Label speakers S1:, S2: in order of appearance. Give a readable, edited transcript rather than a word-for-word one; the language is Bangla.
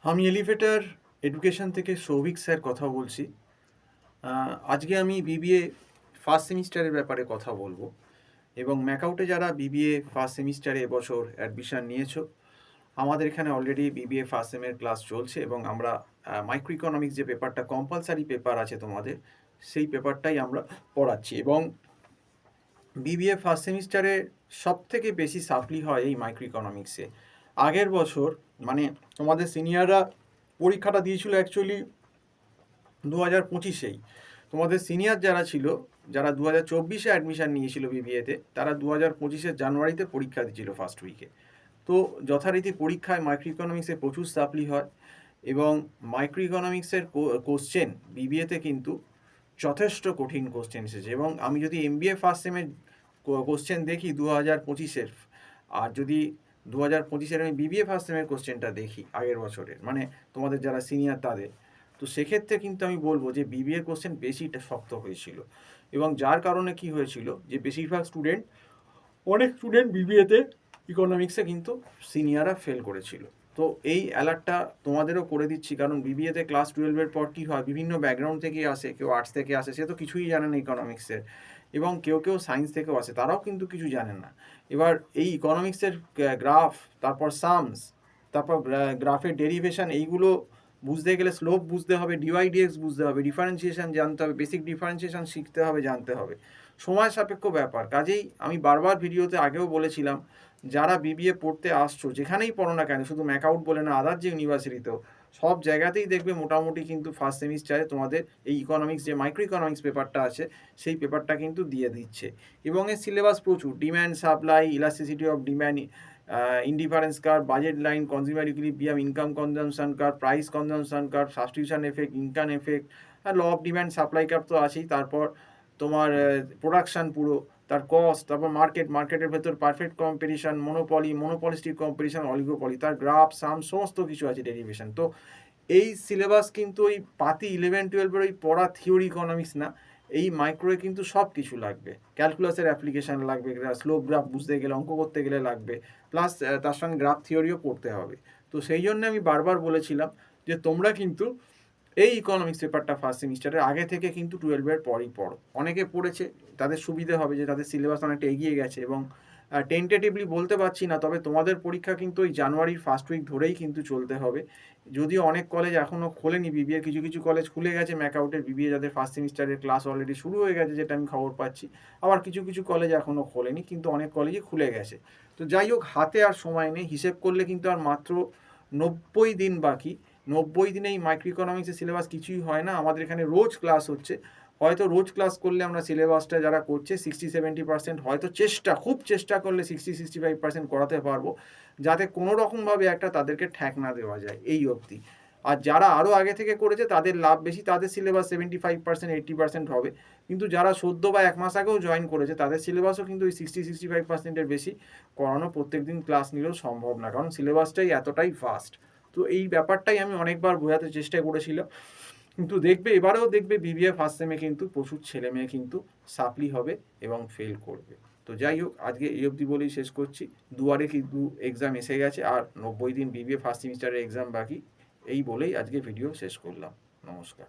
S1: আমি এলিভেটর এডুকেশন থেকে সৌভিক স্যার কথা বলছি। আজকে আমি বিবিএ ফার্স্ট সেমিস্টারের ব্যাপারে কথা বলবো এবং ম্যাকআউটে যারা বিবিএ ফার্স্ট সেমিস্টারে এবছর অ্যাডমিশন নিয়েছো, আমাদের এখানে অলরেডি বিবিএ ফার্স্ট সেমের ক্লাস চলছে এবং আমরা মাইক্রো ইকোনমিক্স যে পেপারটা কম্পালসারি পেপার আছে তোমাদের, সেই পেপারটাই আমরা পড়াচ্ছি এবং বিবিএ ফার্স্ট সেমিস্টারে সবথেকে বেশি সাপ্লি হয় এই মাইক্রো ইকোনমিক্সে। আগের বছর মানে তোমাদের সিনিয়ররা পরীক্ষাটা দিয়েছিল অ্যাকচুয়ালি 2025-এই। তোমাদের সিনিয়র যারা ছিল, যারা 2024-এ অ্যাডমিশান নিয়েছিল বিবিএতে, তারা 2025-এর জানুয়ারিতে পরীক্ষা দিয়েছিল ফার্স্ট উইকে। তো যথারীতি পরীক্ষায় মাইক্রো ইকোনমিক্সে প্রচুর সাপ্লি হয় এবং মাইক্রো ইকোনমিক্সের কোশ্চেন বিবিএতে কিন্তু যথেষ্ট কঠিন কোশ্চেন এসেছে এবং আমি যদি এমবিএ ফার্স্ট সেমের কোশ্চেন দেখি 2025-এর, আর যদি 2025-এর আমি বিবিএ ফার্স্ট সেমের কোশ্চেনটা দেখি আগের বছরের, মানে তোমাদের যারা সিনিয়র তাদের, তো সেক্ষেত্রে কিন্তু আমি বলবো যে বিবিএ কোশ্চেন বেশিটা শক্ত হয়েছিল এবং যার কারণে কি হয়েছিল যে বেশিরভাগ অনেক স্টুডেন্ট বিবিএতে ইকোনমিক্সে কিন্তু সিনিয়ররা ফেল করেছিল। তো এই অ্যালার্টটা তোমাদেরও করে দিচ্ছি, কারণ বিবিএতে ক্লাস 12-এর পর কী হয়, বিভিন্ন ব্যাকগ্রাউন্ড থেকে আসে, কেউ আর্টস থেকে আসে, সে তো কিছুই জানে না ইকোনমিক্সের, এবং কেউ সায়েন্স থেকেও আসে, তারাও কিন্তু কিছু জানেন না। এবার এই ইকোনমিক্সের গ্রাফ, তারপর সামস, তারপর গ্রাফের ডেরিভেশন, এইগুলো বুঝতে গেলে স্লোপ বুঝতে হবে, ডিওয়াইডিএক্স বুঝতে হবে, ডিফারেন্সিয়েশন জানতে হবে, বেসিক ডিফারেন্সিয়েশন শিখতে হবে, জানতে হবে, সময় সাপেক্ষ ব্যাপার। কাজেই আমি বারবার ভিডিওতে আগেও বলেছিলাম, যারা বিবিএ পড়তে আসছো, যেখানেই পড়ো না কেন, শুধু ম্যাকআউট বলে না, আদার যে ইউনিভার্সিটিতেও, সব জায়গাতেই দেখবে মোটামুটি কিন্তু ফার্স্ট সেমিস্টারে তোমাদের এই ইকোনমিক্স, যে মাইক্রো ইকোনমিক্স পেপারটা আছে, সেই পেপারটা কিন্তু দিয়ে দিচ্ছে এবং এর সিলেবাস প্রচুর। Demand supply, elasticity of demand, indifference curve, budget line, consumer equilibrium, income consumption curve, price consumption curve, substitution effect, income effect, আর law of demand supply curve তো আছেই। তারপর তোমার প্রোডাকশান পুরো, তার কস্ট, তারপর মার্কেটের ভেতর perfect competition, monopolistic competition, oligopoly, তার গ্রাফ, সাম, সমস্ত কিছু আছে, ডেরিভেশন। তো এই সিলেবাস কিন্তু ওই পাতি 11-12-এর ওই পড়া থিওরি ইকোনমিক্স না, এই মাইক্রোয়ে কিন্তু সব কিছু লাগবে। ক্যালকুলাসের অ্যাপ্লিকেশান লাগবে, স্লোপ গ্রাফ বুঝতে গেলে, অঙ্ক করতে গেলে লাগবে, প্লাস তার সঙ্গে গ্রাফ থিওরিও পড়তে হবে। তো সেই জন্য আমি বারবার বলেছিলাম যে তোমরা কিন্তু এই ইকোনমিক্স পেপারটা ফার্স্ট সেমিস্টারের আগে থেকে কিন্তু 12-এর পরই পড়ো। অনেকে পড়েছে, তাদের সুবিধে হবে যে তাদের সিলেবাস অনেকটা এগিয়ে গেছে এবং টেন্টেটিভলি বলতে পারছি না, তবে তোমাদের পরীক্ষা কিন্তু ওই জানুয়ারির ফার্স্ট উইক ধরেই কিন্তু চলতে হবে। যদিও অনেক কলেজ এখনও খোলেনি বিবিএ, কিছু কিছু কলেজ খুলে গেছে ম্যাকআউটের বিবিএ, যাদের ফার্স্ট সেমিস্টারের ক্লাস অলরেডি শুরু হয়ে গেছে, যেটা আমি খবর পাচ্ছি। আবার কিছু কিছু কলেজ এখনও খোলেনি, কিন্তু অনেক কলেজই খুলে গেছে। তো যাই হোক, হাতে আর সময় নেই, হিসেব করলে কিন্তু আর মাত্র 90 দিন বাকি। 90 দিনে এই মাইক্রো ইকোনমিক্সের সিলেবাস কিছুই হয় না। আমাদের এখানে রোজ ক্লাস হচ্ছে, হয়তো রোজ ক্লাস করলে আমরা সিলেবাসটা যারা করছে 60-70%, হয়তো খুব চেষ্টা করলে 60-65% করাতে পারবো, যাতে কোনো রকমভাবে একটা তাদেরকে ঠ্যাক না দেওয়া যায় এই অবধি। আর যারা আরও আগে থেকে করেছে তাদের লাভ বেশি, তাদের সিলেবাস 75%-80% হবে, কিন্তু যারা সদ্য বা 1 মাস আগেও জয়েন করেছে তাদের সিলেবাসও কিন্তু ওই 60-65%-এর বেশি করানো প্রত্যেক দিন ক্লাস নিলেও সম্ভব না, কারণ সিলেবাসটাই এতটাই ফাস্ট। তো এই ব্যাপারটাই আমি অনেকবার বোঝাতে চেষ্টা করেছিলাম, কিন্তু এবারেও দেখবে বিবিএ ফার্স্ট সেমে কিন্তু প্রচুর ছেলে মেয়ে কিন্তু সাপ্লি হবে এবং ফেল করবে। তো যাই হোক, আজকে এই অবধি বলেই শেষ করছি। দুয়ারে কিন্তু এক্সাম এসে গেছে, আর 90 দিন বিবিএ ফার্স্ট সেমিস্টারের এক্সাম বাকি। এই বলেই আজকে ভিডিও শেষ করলাম। নমস্কার।